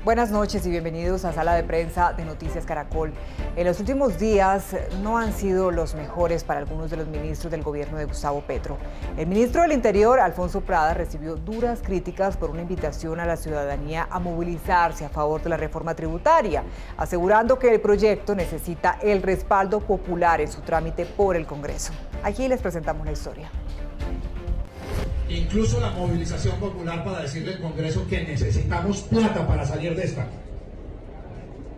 Buenas noches y bienvenidos a Sala de Prensa de Noticias Caracol. En los últimos días no han sido los mejores para algunos de los ministros del gobierno de Gustavo Petro. El ministro del Interior, Alfonso Prada, recibió duras críticas por una invitación a la ciudadanía a movilizarse a favor de la reforma tributaria, asegurando que el proyecto necesita el respaldo popular en su trámite por el Congreso. Aquí les presentamos la historia. Incluso la movilización popular para decirle al Congreso que necesitamos plata para salir de esta.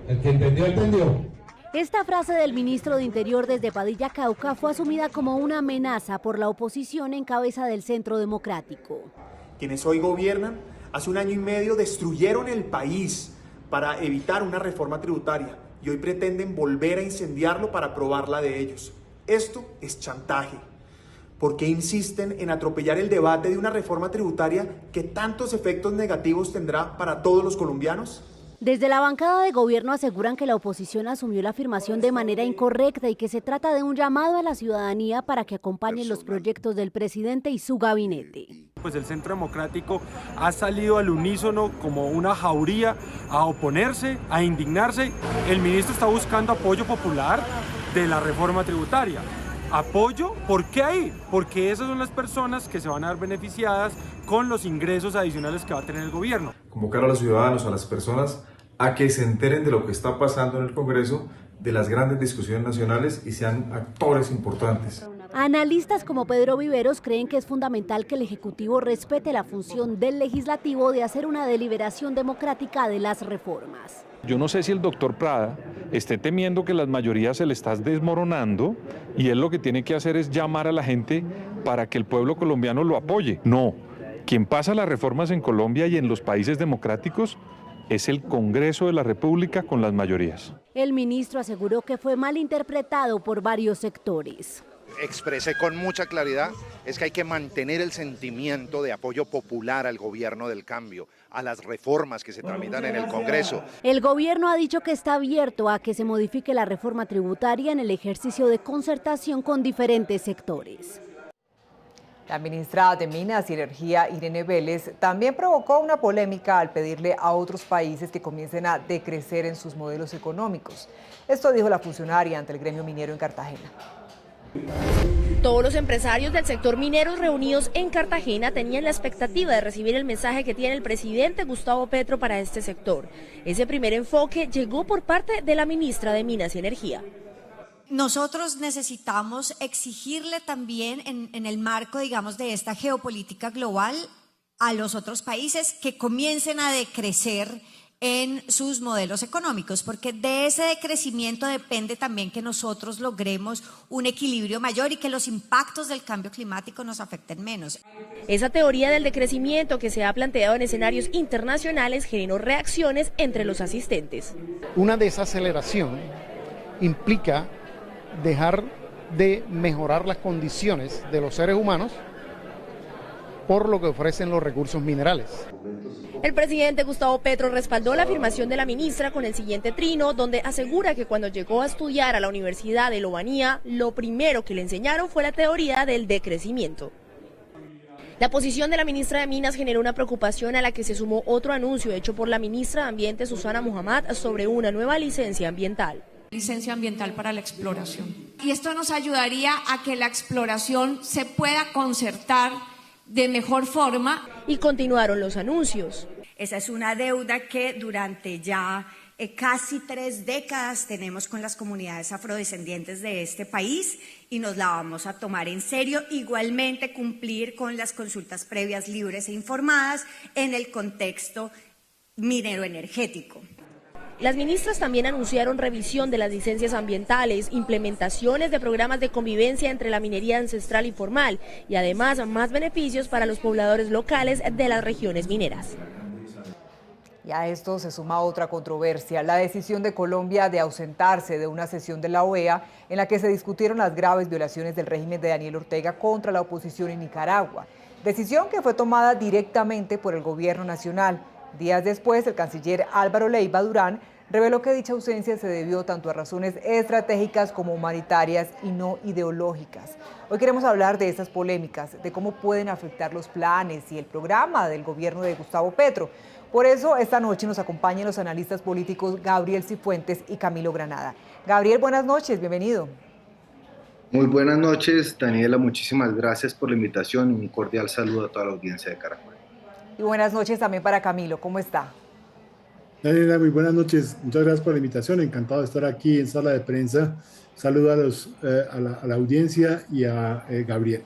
El que entendió, entendió. Esta frase del ministro de Interior desde Padilla, Cauca, fue asumida como una amenaza por la oposición en cabeza del Centro Democrático. Quienes hoy gobiernan, hace 1 año y medio destruyeron el país para evitar una reforma tributaria y hoy pretenden volver a incendiarlo para aprobarla de ellos. Esto es chantaje. ¿Por qué insisten en atropellar el debate de una reforma tributaria que tantos efectos negativos tendrá para todos los colombianos? Desde la bancada de gobierno aseguran que la oposición asumió la afirmación de manera incorrecta y que se trata de un llamado a la ciudadanía para que acompañen los proyectos del presidente y su gabinete. Pues el Centro Democrático ha salido al unísono como una jauría a oponerse, a indignarse. El ministro está buscando apoyo popular de la reforma tributaria. ¿Apoyo? ¿Por qué ahí? Porque esas son las personas que se van a ver beneficiadas con los ingresos adicionales que va a tener el gobierno. Convocar a los ciudadanos, a las personas, a que se enteren de lo que está pasando en el Congreso, de las grandes discusiones nacionales y sean actores importantes. Analistas como Pedro Viveros creen que es fundamental que el Ejecutivo respete la función del Legislativo de hacer una deliberación democrática de las reformas. Yo no sé si el doctor Prada esté temiendo que las mayorías se le están desmoronando y él lo que tiene que hacer es llamar a la gente para que el pueblo colombiano lo apoye. No, quien pasa las reformas en Colombia y en los países democráticos es el Congreso de la República con las mayorías. El ministro aseguró que fue mal interpretado por varios sectores. Expresé con mucha claridad es que hay que mantener el sentimiento de apoyo popular al gobierno del cambio, a las reformas que se tramitan en el Congreso. El gobierno ha dicho que está abierto a que se modifique la reforma tributaria en el ejercicio de concertación con diferentes sectores. La ministra de Minas y Energía, Irene Vélez, también provocó una polémica al pedirle a otros países que comiencen a decrecer en sus modelos económicos. Esto dijo la funcionaria ante el gremio minero en Cartagena. Todos los empresarios del sector minero reunidos en Cartagena tenían la expectativa de recibir el mensaje que tiene el presidente Gustavo Petro para este sector. Ese primer enfoque llegó por parte de la ministra de Minas y Energía. Nosotros necesitamos exigirle también en el marco, digamos, de esta geopolítica global a los otros países que comiencen a decrecer en sus modelos económicos, porque de ese decrecimiento depende también que nosotros logremos un equilibrio mayor y que los impactos del cambio climático nos afecten menos. Esa teoría del decrecimiento que se ha planteado en escenarios internacionales generó reacciones entre los asistentes. Una desaceleración implica dejar de mejorar las condiciones de los seres humanos por lo que ofrecen los recursos minerales. El presidente Gustavo Petro respaldó la afirmación de la ministra con el siguiente trino, donde asegura que cuando llegó a estudiar a la Universidad de Lobanía, lo primero que le enseñaron fue la teoría del decrecimiento. La posición de la ministra de Minas generó una preocupación a la que se sumó otro anuncio hecho por la ministra de Ambiente, Susana Muhammad, sobre una nueva licencia ambiental. Licencia ambiental para la exploración. Y esto nos ayudaría a que la exploración se pueda concertar de mejor forma. Y continuaron los anuncios. Esa es una deuda que durante ya casi 3 décadas tenemos con las comunidades afrodescendientes de este país y nos la vamos a tomar en serio. Igualmente cumplir con las consultas previas libres e informadas en el contexto minero energético. Las ministras también anunciaron revisión de las licencias ambientales, implementaciones de programas de convivencia entre la minería ancestral y formal y además más beneficios para los pobladores locales de las regiones mineras. Y a esto se suma otra controversia, la decisión de Colombia de ausentarse de una sesión de la OEA en la que se discutieron las graves violaciones del régimen de Daniel Ortega contra la oposición en Nicaragua. Decisión que fue tomada directamente por el gobierno nacional. Días después, el canciller Álvaro Leiva Durán reveló que dicha ausencia se debió tanto a razones estratégicas como humanitarias y no ideológicas. Hoy queremos hablar de estas polémicas, de cómo pueden afectar los planes y el programa del gobierno de Gustavo Petro. Por eso, esta noche nos acompañan los analistas políticos Gabriel Cifuentes y Camilo Granada. Gabriel, buenas noches, bienvenido. Muy buenas noches, Daniela, muchísimas gracias por la invitación y un cordial saludo a toda la audiencia de Caracol. Y buenas noches también para Camilo, ¿cómo está? Daniela, muy buenas noches, muchas gracias por la invitación, encantado de estar aquí en sala de prensa. Saludo a la audiencia y a Gabriel.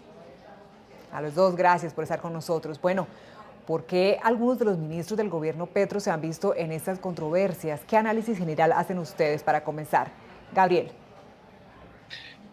A los dos, gracias por estar con nosotros. Bueno, ¿por qué algunos de los ministros del gobierno Petro se han visto en estas controversias? ¿Qué análisis general hacen ustedes para comenzar? Gabriel.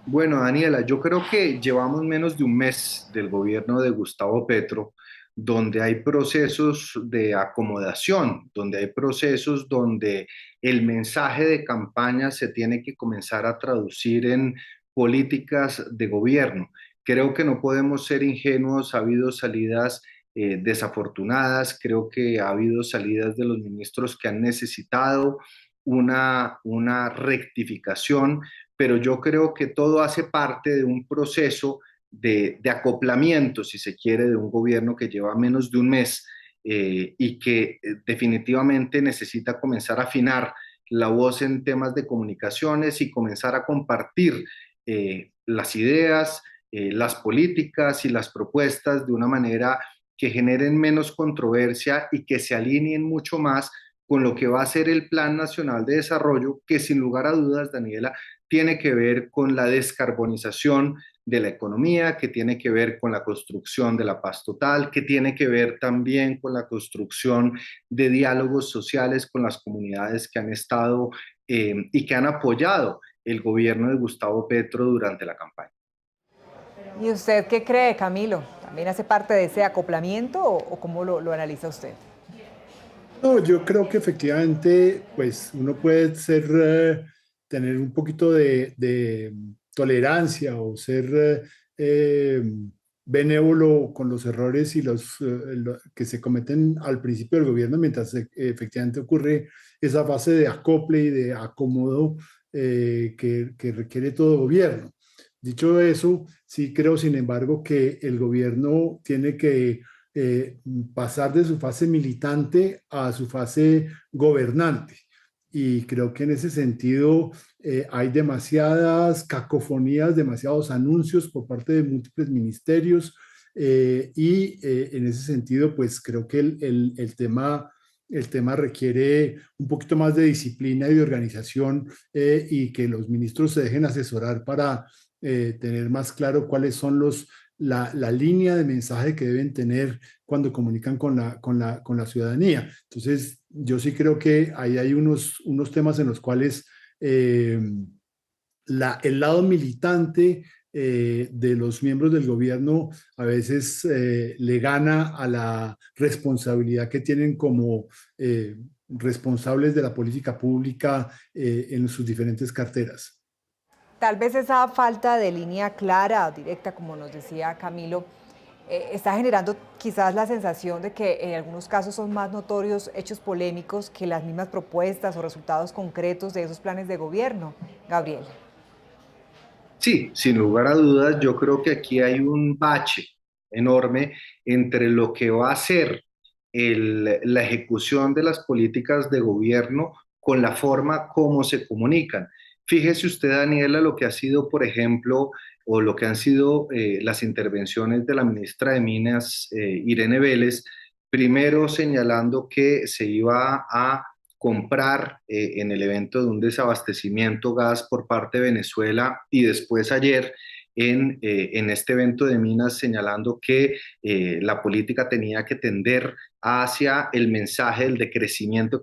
Bueno, Daniela, yo creo que llevamos menos de un mes del gobierno de Gustavo Petro, donde hay procesos de acomodación, donde hay procesos donde el mensaje de campaña se tiene que comenzar a traducir en políticas de gobierno. Creo que no podemos ser ingenuos, ha habido salidas desafortunadas, creo que ha habido salidas de los ministros que han necesitado una rectificación, pero yo creo que todo hace parte de un proceso de acoplamiento, si se quiere, de un gobierno que lleva menos de un mes y que definitivamente necesita comenzar a afinar la voz en temas de comunicaciones y comenzar a compartir las ideas, las políticas y las propuestas de una manera que generen menos controversia y que se alineen mucho más con lo que va a ser el Plan Nacional de Desarrollo, que sin lugar a dudas, Daniela, tiene que ver con la descarbonización de la economía, que tiene que ver con la construcción de la paz total, que tiene que ver también con la construcción de diálogos sociales con las comunidades que han estado y que han apoyado el gobierno de Gustavo Petro durante la campaña. ¿Y usted qué cree, Camilo? ¿También hace parte de ese acoplamiento o cómo lo analiza usted? No, yo creo que efectivamente, pues uno puede tener un poquito de tolerancia o ser benévolo con los errores y los que se cometen al principio del gobierno, mientras efectivamente ocurre esa fase de acople y de acomodo que requiere todo gobierno. Dicho eso, sí creo, sin embargo, que el gobierno tiene que pasar de su fase militante a su fase gobernante. Y creo que en ese sentido hay demasiadas cacofonías, demasiados anuncios por parte de múltiples ministerios en ese sentido, pues creo que el tema requiere un poquito más de disciplina y de organización y que los ministros se dejen asesorar para tener más claro cuáles son la línea de mensaje que deben tener cuando comunican con la ciudadanía. Entonces, yo sí creo que ahí hay unos temas en los cuales el lado militante de los miembros del gobierno a veces le gana a la responsabilidad que tienen como responsables de la política pública en sus diferentes carteras. Tal vez esa falta de línea clara, directa, como nos decía Camilo, está generando quizás la sensación de que en algunos casos son más notorios hechos polémicos que las mismas propuestas o resultados concretos de esos planes de gobierno. Gabriel. Sí, sin lugar a dudas, yo creo que aquí hay un bache enorme entre lo que va a ser la ejecución de las políticas de gobierno con la forma como se comunican. Fíjese usted, Daniela, lo que ha sido, por ejemplo, o lo que han sido las intervenciones de la ministra de Minas, Irene Vélez, primero señalando que se iba a comprar en el evento de un desabastecimiento gas por parte de Venezuela y después ayer en este evento de Minas señalando que la política tenía que tender hacia el mensaje del decrecimiento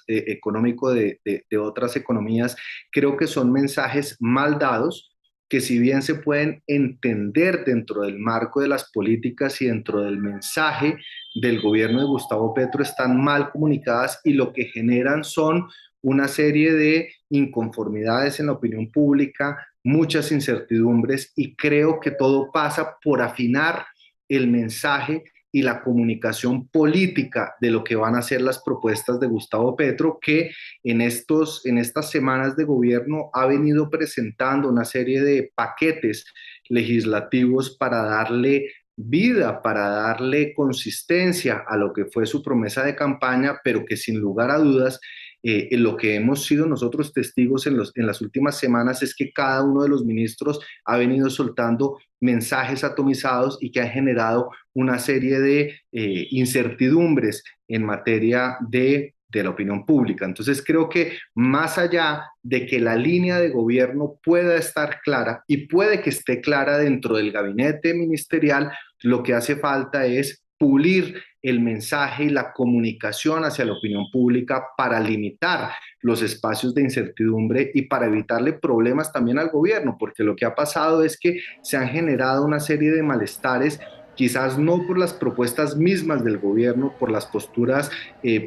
económico de otras economías. Creo que son mensajes mal dados, que si bien se pueden entender dentro del marco de las políticas y dentro del mensaje del gobierno de Gustavo Petro, están mal comunicadas y lo que generan son una serie de inconformidades en la opinión pública, muchas incertidumbres, y creo que todo pasa por afinar el mensaje y la comunicación política de lo que van a ser las propuestas de Gustavo Petro, que en estas semanas de gobierno ha venido presentando una serie de paquetes legislativos para darle vida, para darle consistencia a lo que fue su promesa de campaña, pero que sin lugar a dudas, en lo que hemos sido nosotros testigos en las últimas semanas es que cada uno de los ministros ha venido soltando mensajes atomizados y que ha generado una serie de incertidumbres en materia de la opinión pública. Entonces creo que más allá de que la línea de gobierno pueda estar clara y puede que esté clara dentro del gabinete ministerial, lo que hace falta es pulir el mensaje y la comunicación hacia la opinión pública para limitar los espacios de incertidumbre y para evitarle problemas también al gobierno, porque lo que ha pasado es que se han generado una serie de malestares, quizás no por las propuestas mismas del gobierno, por las posturas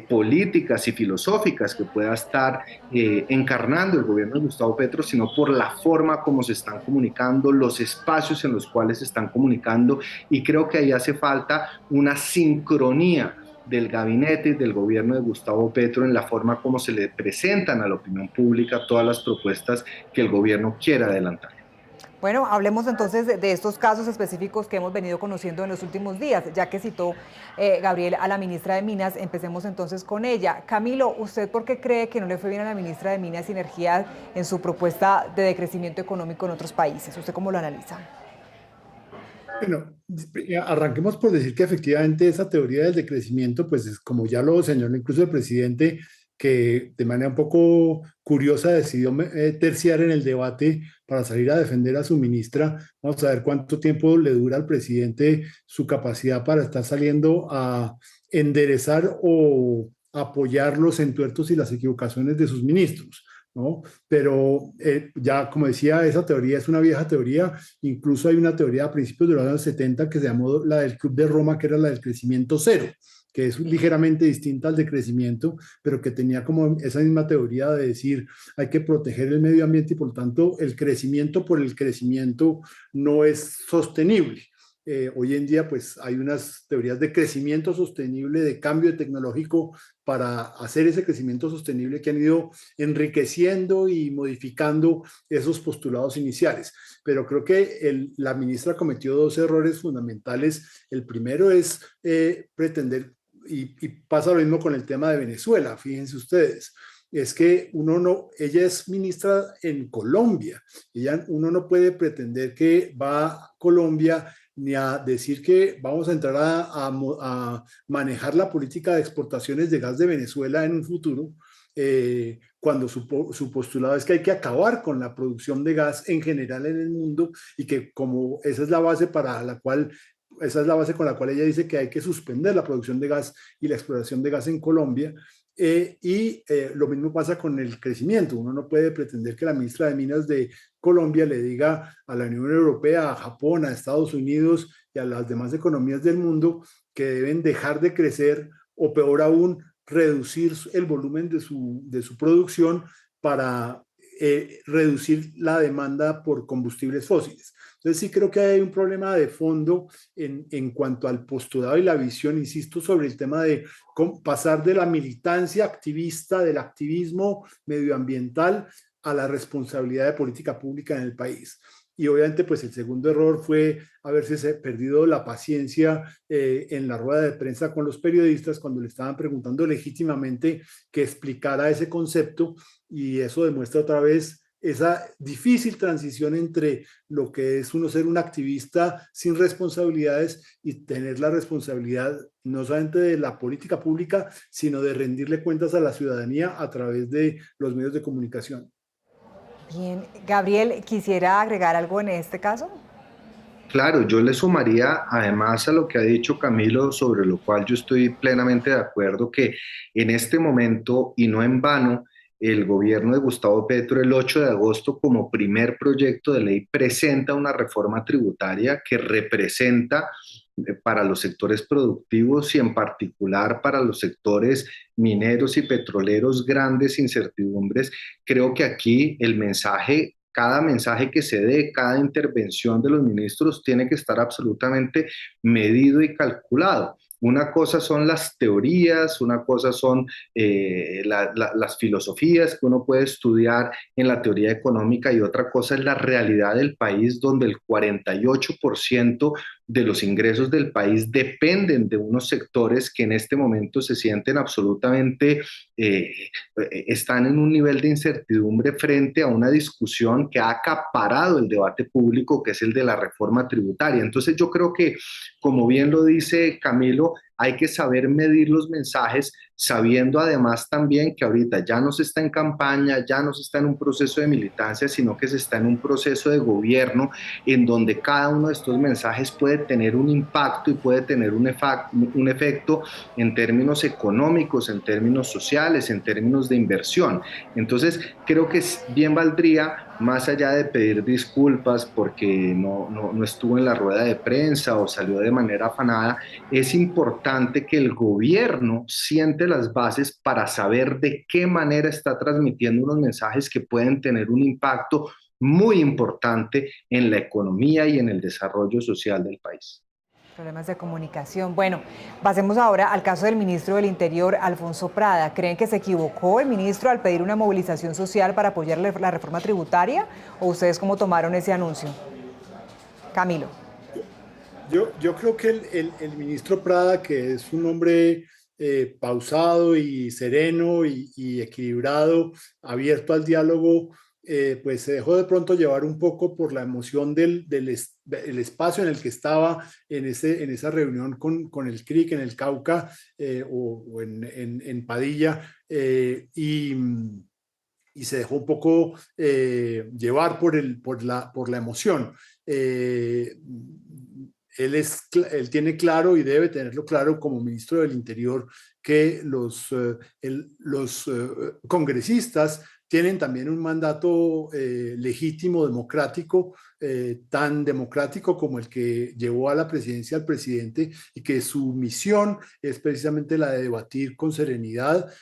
políticas y filosóficas que pueda estar encarnando el gobierno de Gustavo Petro, sino por la forma como se están comunicando, los espacios en los cuales se están comunicando, y creo que ahí hace falta una sincronía del gabinete y del gobierno de Gustavo Petro en la forma como se le presentan a la opinión pública todas las propuestas que el gobierno quiere adelantar. Bueno, hablemos entonces de estos casos específicos que hemos venido conociendo en los últimos días. Ya que citó Gabriel a la ministra de Minas, empecemos entonces con ella. Camilo, ¿usted por qué cree que no le fue bien a la ministra de Minas y Energía en su propuesta de decrecimiento económico en otros países? ¿Usted cómo lo analiza? Bueno, arranquemos por decir que efectivamente esa teoría del decrecimiento, pues es como ya lo señaló incluso el presidente, que de manera un poco curiosa decidió terciar en el debate para salir a defender a su ministra. Vamos a ver cuánto tiempo le dura al presidente su capacidad para estar saliendo a enderezar o apoyar los entuertos y las equivocaciones de sus ministros, ¿no? Pero ya, como decía, esa teoría es una vieja teoría. Incluso hay una teoría a principios de los años 70 que se llamó la del Club de Roma, que era la del crecimiento cero, que es ligeramente distinta al decrecimiento, pero que tenía como esa misma teoría de decir hay que proteger el medio ambiente y por lo tanto el crecimiento por el crecimiento no es sostenible. Hoy en día pues hay unas teorías de crecimiento sostenible, de cambio tecnológico para hacer ese crecimiento sostenible que han ido enriqueciendo y modificando esos postulados iniciales. Pero creo que la ministra cometió dos errores fundamentales. El primero es pretender, y pasa lo mismo con el tema de Venezuela, fíjense ustedes, es que ella es ministra en Colombia, uno no puede pretender que va a Colombia ni a decir que vamos a entrar a manejar la política de exportaciones de gas de Venezuela en un futuro, cuando su postulado es que hay que acabar con la producción de gas en general en el mundo y que como esa es la base con la cual ella dice que hay que suspender la producción de gas y la exploración de gas en Colombia. Lo mismo pasa con el crecimiento. Uno no puede pretender que la ministra de Minas de Colombia le diga a la Unión Europea, a Japón, a Estados Unidos y a las demás economías del mundo que deben dejar de crecer o peor aún, reducir el volumen de su producción para reducir la demanda por combustibles fósiles. Entonces sí creo que hay un problema de fondo en cuanto al postulado y la visión, insisto, sobre el tema de pasar de la militancia activista, del activismo medioambiental a la responsabilidad de política pública en el país. Y obviamente pues el segundo error fue haberse perdido la paciencia en la rueda de prensa con los periodistas cuando le estaban preguntando legítimamente que explicara ese concepto, y eso demuestra otra vez esa difícil transición entre lo que es uno ser un activista sin responsabilidades y tener la responsabilidad no solamente de la política pública, sino de rendirle cuentas a la ciudadanía a través de los medios de comunicación. Bien, Gabriel, ¿quisiera agregar algo en este caso? Claro, yo le sumaría además a lo que ha dicho Camilo, sobre lo cual yo estoy plenamente de acuerdo, que en este momento, y no en vano, el gobierno de Gustavo Petro el 8 de agosto como primer proyecto de ley presenta una reforma tributaria que representa para los sectores productivos y en particular para los sectores mineros y petroleros grandes incertidumbres. Creo que aquí el mensaje cada mensaje que se dé, cada intervención de los ministros tiene que estar absolutamente medido y calculado. Una cosa son las teorías, una cosa son las filosofías que uno puede estudiar en la teoría económica, y otra cosa es la realidad del país, donde el 48% de los ingresos del país dependen de unos sectores que en este momento se sienten absolutamente, están en un nivel de incertidumbre frente a una discusión que ha acaparado el debate público, que es el de la reforma tributaria. Entonces yo creo que, como bien lo dice Camilo, hay que saber medir los mensajes, sabiendo además también que ahorita ya no se está en campaña, ya no se está en un proceso de militancia, sino que se está en un proceso de gobierno en donde cada uno de estos mensajes puede tener un impacto y puede tener un efecto en términos económicos, en términos sociales, en términos de inversión. Entonces, creo que bien valdría, más allá de pedir disculpas porque no estuvo en la rueda de prensa o salió de manera afanada, es importante que el gobierno siente las bases para saber de qué manera está transmitiendo unos mensajes que pueden tener un impacto muy importante en la economía y en el desarrollo social del país. Problemas de comunicación. Bueno, pasemos ahora al caso del ministro del Interior, Alfonso Prada. ¿Creen que se equivocó el ministro al pedir una movilización social para apoyar la reforma tributaria? ¿O ustedes cómo tomaron ese anuncio? Camilo. Yo creo que el ministro Prada, que es un hombre pausado y sereno y equilibrado, abierto al diálogo, pues se dejó de pronto llevar un poco por la emoción del espacio en el que estaba en esa reunión con el CRIC en el Cauca o en Padilla, y se dejó un poco llevar por la emoción. Él tiene claro y debe tenerlo claro como ministro del Interior que los congresistas tienen también un mandato legítimo, democrático, tan democrático como el que llevó a la presidencia al presidente, y que su misión es precisamente la de debatir con serenidad,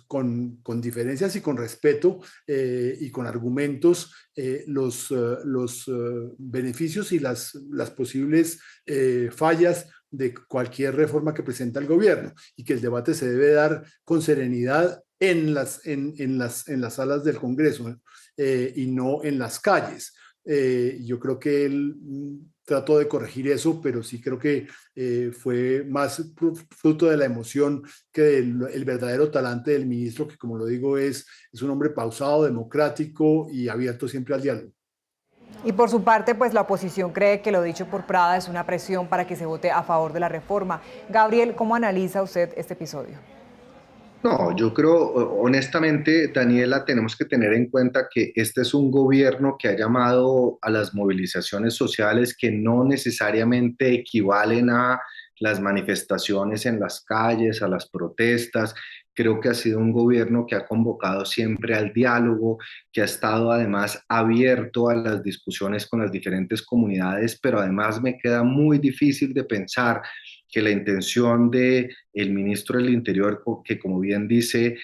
con diferencias y con respeto y con argumentos los beneficios y las posibles fallas de cualquier reforma que presenta el gobierno, y que el debate se debe dar con serenidad en las salas del Congreso y no en las calles. Yo creo que él trató de corregir eso, pero sí creo que fue más fruto de la emoción que del verdadero talante del ministro, que, como lo digo, es un hombre pausado, democrático y abierto siempre al diálogo. Y por su parte, pues la oposición cree que lo dicho por Prada es una presión para que se vote a favor de la reforma. Gabriel, ¿cómo analiza usted este episodio? No, yo creo, honestamente, Daniela, tenemos que tener en cuenta que este es un gobierno que ha llamado a las movilizaciones sociales que no necesariamente equivalen a las manifestaciones en las calles, a las protestas. Creo que ha sido un gobierno que ha convocado siempre al diálogo, que ha estado además abierto a las discusiones con las diferentes comunidades, pero además me queda muy difícil de pensar que la intención del ministro del Interior, que como bien dice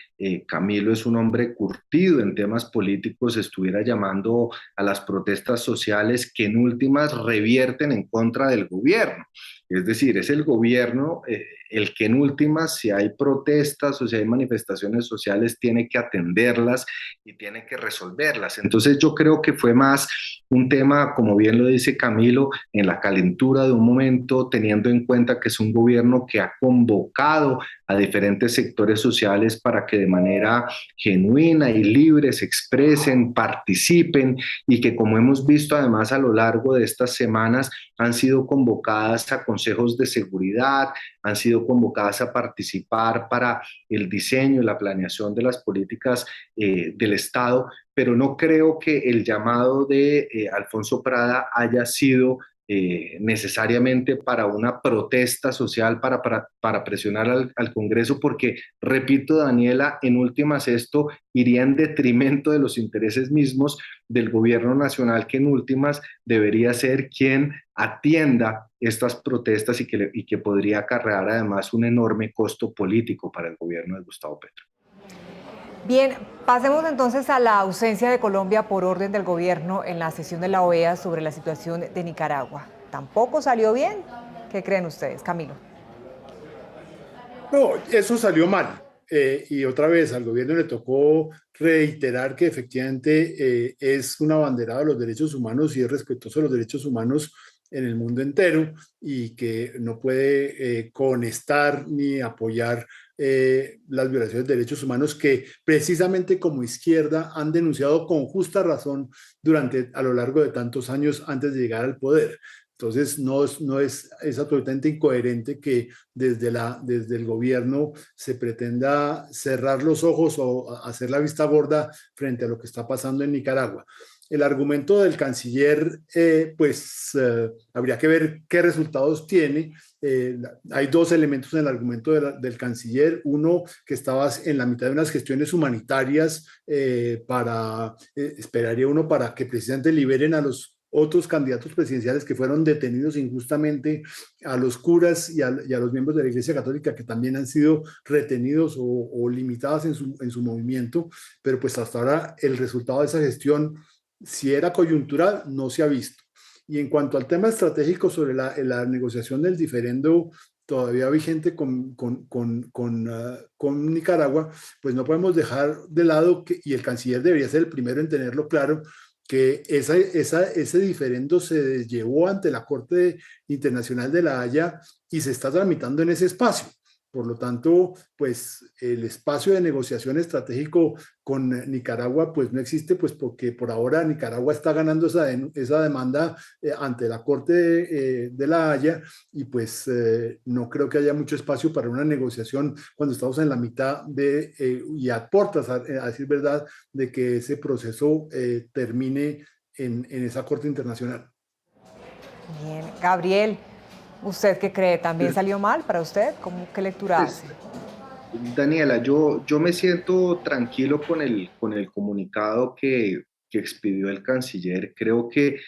Camilo, es un hombre curtido en temas políticos, estuviera llamando a las protestas sociales que en últimas revierten en contra del gobierno. Es decir, es el gobierno el que en últimas, si hay protestas o si hay manifestaciones sociales, tiene que atenderlas y tiene que resolverlas. Entonces yo creo que fue más un tema, como bien lo dice Camilo, en la calentura de un momento, teniendo en cuenta que es un gobierno que ha convocado a diferentes sectores sociales para que de manera genuina y libre se expresen, participen, y que, como hemos visto además a lo largo de estas semanas, han sido convocadas a consejos de seguridad, han sido convocadas a participar para el diseño y la planeación de las políticas del Estado, pero no creo que el llamado de Alfonso Prada haya sido necesariamente para una protesta social, para presionar al Congreso, porque, repito, Daniela, en últimas esto iría en detrimento de los intereses mismos del gobierno nacional, que en últimas debería ser quien atienda estas protestas y que podría acarrear además un enorme costo político para el gobierno de Gustavo Petro. Bien, pasemos entonces a la ausencia de Colombia por orden del gobierno en la sesión de la OEA sobre la situación de Nicaragua. ¿Tampoco salió bien? ¿Qué creen ustedes, Camilo? No, eso salió mal. Y otra vez al gobierno le tocó reiterar que efectivamente es un abanderado de los derechos humanos y es respetuoso de los derechos humanos en el mundo entero y que no puede conestar ni apoyar las violaciones de derechos humanos que precisamente como izquierda han denunciado con justa razón a lo largo de tantos años antes de llegar al poder. Entonces, es absolutamente incoherente que desde el gobierno se pretenda cerrar los ojos o hacer la vista gorda frente a lo que está pasando en Nicaragua. El argumento del canciller, habría que ver qué resultados tiene. Hay dos elementos en el argumento del canciller. Uno, que estaba en la mitad de unas gestiones humanitarias esperaría uno para que precisamente liberen a los otros candidatos presidenciales que fueron detenidos injustamente, a los curas y a los miembros de la Iglesia Católica que también han sido retenidos o limitados en su movimiento, pero pues hasta ahora el resultado de esa gestión, si era coyuntural, no se ha visto. Y en cuanto al tema estratégico sobre la negociación del diferendo todavía vigente con Nicaragua, pues no podemos dejar de lado y el canciller debería ser el primero en tenerlo claro, que ese diferendo se llevó ante la Corte Internacional de La Haya y se está tramitando en ese espacio. Por lo tanto, pues el espacio de negociación estratégico con Nicaragua pues no existe, pues porque por ahora Nicaragua está ganando esa demanda ante la Corte de La Haya y pues no creo que haya mucho espacio para una negociación cuando estamos en la mitad y a puertas, a decir verdad, de que ese proceso termine en esa Corte Internacional. Bien, Gabriel, ¿usted qué cree? ¿También salió mal para usted? ¿Qué lectura hace? Daniela, yo me siento tranquilo con el comunicado que expidió el canciller. Creo que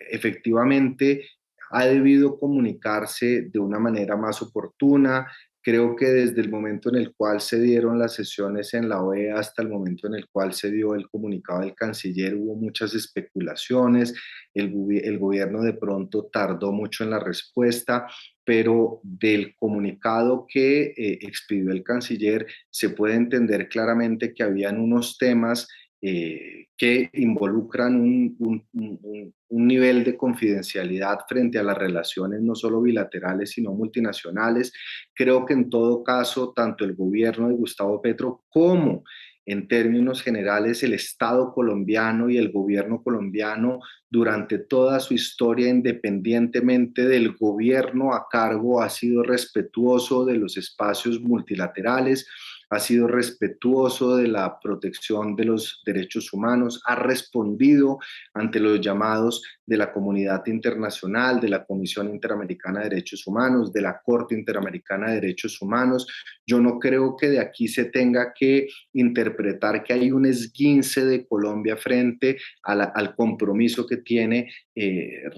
efectivamente ha debido comunicarse de una manera más oportuna. Creo que desde el momento en el cual se dieron las sesiones en la OEA hasta el momento en el cual se dio el comunicado del canciller hubo muchas especulaciones, el gobierno de pronto tardó mucho en la respuesta, pero del comunicado que expidió el canciller se puede entender claramente que habían unos temas que involucran un nivel de confidencialidad frente a las relaciones no solo bilaterales, sino multinacionales. Creo que en todo caso, tanto el gobierno de Gustavo Petro como en términos generales el Estado colombiano y el gobierno colombiano durante toda su historia, independientemente del gobierno a cargo, ha sido respetuoso de los espacios multilaterales, ha sido respetuoso de la protección de los derechos humanos, ha respondido ante los llamados de la comunidad internacional, de la Comisión Interamericana de Derechos Humanos, de la Corte Interamericana de Derechos Humanos. Yo no creo que de aquí se tenga que interpretar que hay un esguince de Colombia frente al compromiso que tiene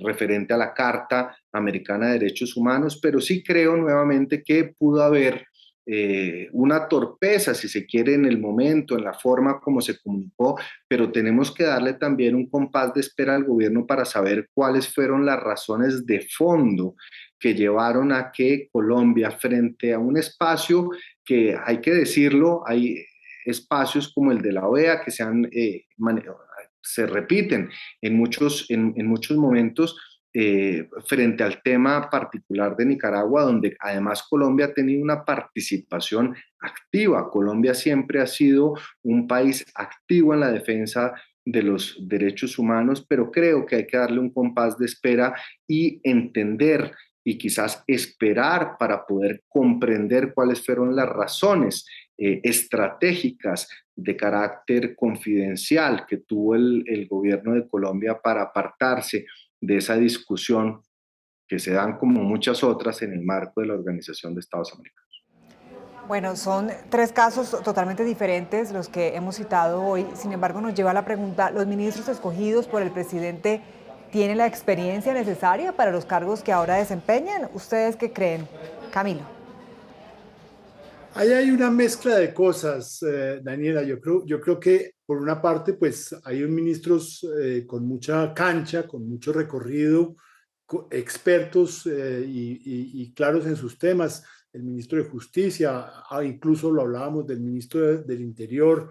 referente a la Carta Americana de Derechos Humanos, pero sí creo nuevamente que pudo haber una torpeza, si se quiere, en el momento, en la forma como se comunicó, pero tenemos que darle también un compás de espera al gobierno para saber cuáles fueron las razones de fondo que llevaron a que Colombia, frente a un espacio que, hay que decirlo, hay espacios como el de la OEA que se repiten en muchos momentos, frente al tema particular de Nicaragua, donde además Colombia ha tenido una participación activa. Colombia siempre ha sido un país activo en la defensa de los derechos humanos, pero creo que hay que darle un compás de espera y entender y quizás esperar para poder comprender cuáles fueron las razones estratégicas de carácter confidencial que tuvo el gobierno de Colombia para apartarse de esa discusión que se dan como muchas otras en el marco de la Organización de Estados Americanos. Bueno, son tres casos totalmente diferentes los que hemos citado hoy. Sin embargo, nos lleva a la pregunta, ¿los ministros escogidos por el presidente tienen la experiencia necesaria para los cargos que ahora desempeñan? ¿Ustedes qué creen? Camilo. Ahí hay una mezcla de cosas, Daniela. Yo creo que por una parte, pues hay ministros con mucha cancha, con mucho recorrido, expertos y claros en sus temas. El ministro de Justicia, incluso lo hablábamos del ministro del Interior,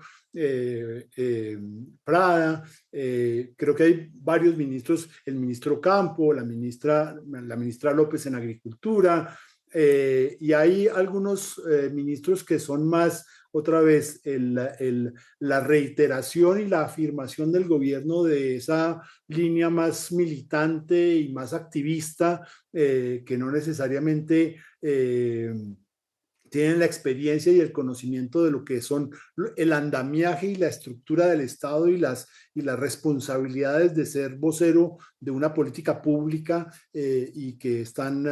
Prada. Creo que hay varios ministros, el ministro Campo, la ministra López en Agricultura. Y hay algunos ministros que son más, otra vez, la reiteración y la afirmación del gobierno de esa línea más militante y más activista, que no necesariamente tienen la experiencia y el conocimiento de lo que son el andamiaje y la estructura del Estado y las responsabilidades de ser vocero de una política pública, y que están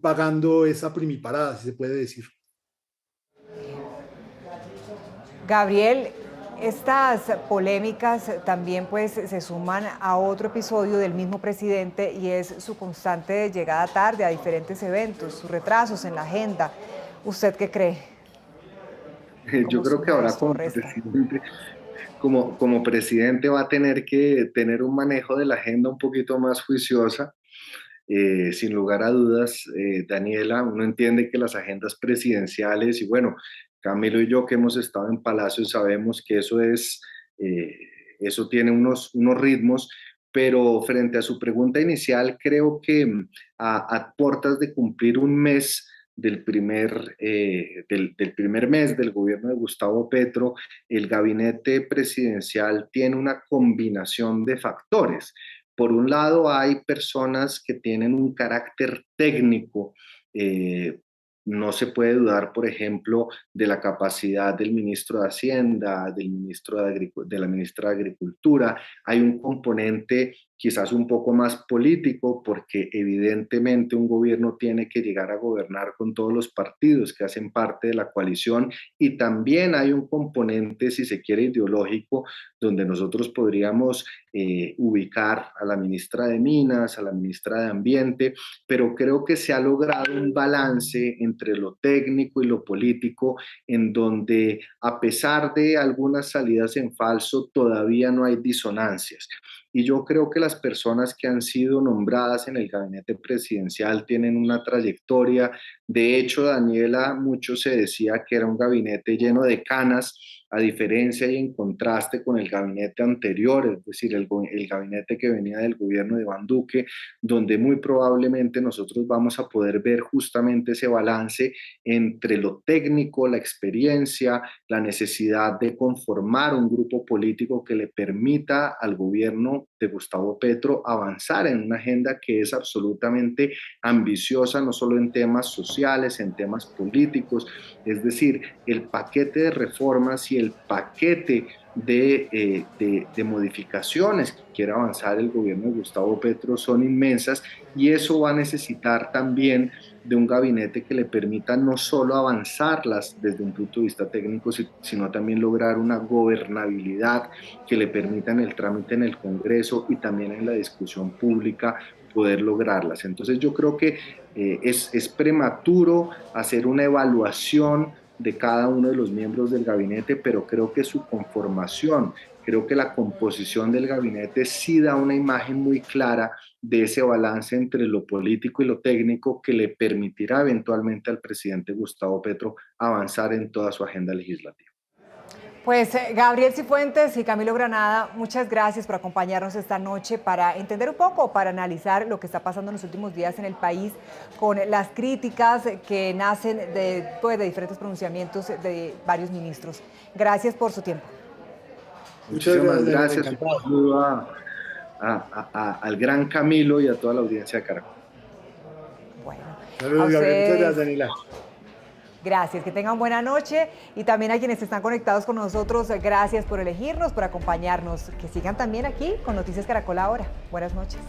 pagando esa primiparada, si se puede decir. Gabriel, estas polémicas también pues se suman a otro episodio del mismo presidente, y es su constante llegada tarde a diferentes eventos, sus retrasos en la agenda. ¿Usted qué cree? Yo creo que ahora como presidente va a tener que tener un manejo de la agenda un poquito más juiciosa. Sin lugar a dudas, Daniela, uno entiende que las agendas presidenciales, y bueno, Camilo y yo que hemos estado en Palacio sabemos que eso tiene unos ritmos, pero frente a su pregunta inicial, creo que a puertas de cumplir un mes del primer mes del gobierno de Gustavo Petro, el gabinete presidencial tiene una combinación de factores. Por un lado, hay personas que tienen un carácter técnico. No se puede dudar, por ejemplo, de la capacidad del ministro de Hacienda, de la ministra de Agricultura. Hay un componente quizás un poco más político, porque evidentemente un gobierno tiene que llegar a gobernar con todos los partidos que hacen parte de la coalición, y también hay un componente, si se quiere, ideológico, donde nosotros podríamos ubicar a la ministra de Minas, a la ministra de Ambiente, pero creo que se ha logrado un balance entre lo técnico y lo político, en donde a pesar de algunas salidas en falso, todavía no hay disonancias. Y yo creo que las personas que han sido nombradas en el gabinete presidencial tienen una trayectoria. De hecho, Daniela, mucho se decía que era un gabinete lleno de canas, a diferencia y en contraste con el gabinete anterior, es decir, el gabinete que venía del gobierno de Iván Duque, donde muy probablemente nosotros vamos a poder ver justamente ese balance entre lo técnico, la experiencia, la necesidad de conformar un grupo político que le permita al gobierno de Gustavo Petro avanzar en una agenda que es absolutamente ambiciosa, no solo en temas sociales, en temas políticos. Es decir, el paquete de reformas y el paquete de modificaciones que quiere avanzar el gobierno de Gustavo Petro son inmensas, y eso va a necesitar también de un gabinete que le permita no solo avanzarlas desde un punto de vista técnico, sino también lograr una gobernabilidad que le permita en el trámite en el Congreso y también en la discusión pública poder lograrlas. Entonces yo creo que es prematuro hacer una evaluación de cada uno de los miembros del gabinete, pero creo que su conformación, creo que la composición del gabinete sí da una imagen muy clara de ese balance entre lo político y lo técnico que le permitirá eventualmente al presidente Gustavo Petro avanzar en toda su agenda legislativa. Pues Gabriel Cifuentes y Camilo Granada, muchas gracias por acompañarnos esta noche para entender un poco, para analizar lo que está pasando en los últimos días en el país, con las críticas que nacen de diferentes pronunciamientos de varios ministros. Gracias por su tiempo. Muchas gracias. Un saludo al gran Camilo y a toda la audiencia de Caracol. Bueno, saludos, Gabriel. Muchas gracias, Daniela. Gracias, que tengan buena noche, y también a quienes están conectados con nosotros, gracias por elegirnos, por acompañarnos. Que sigan también aquí con Noticias Caracol Ahora. Buenas noches.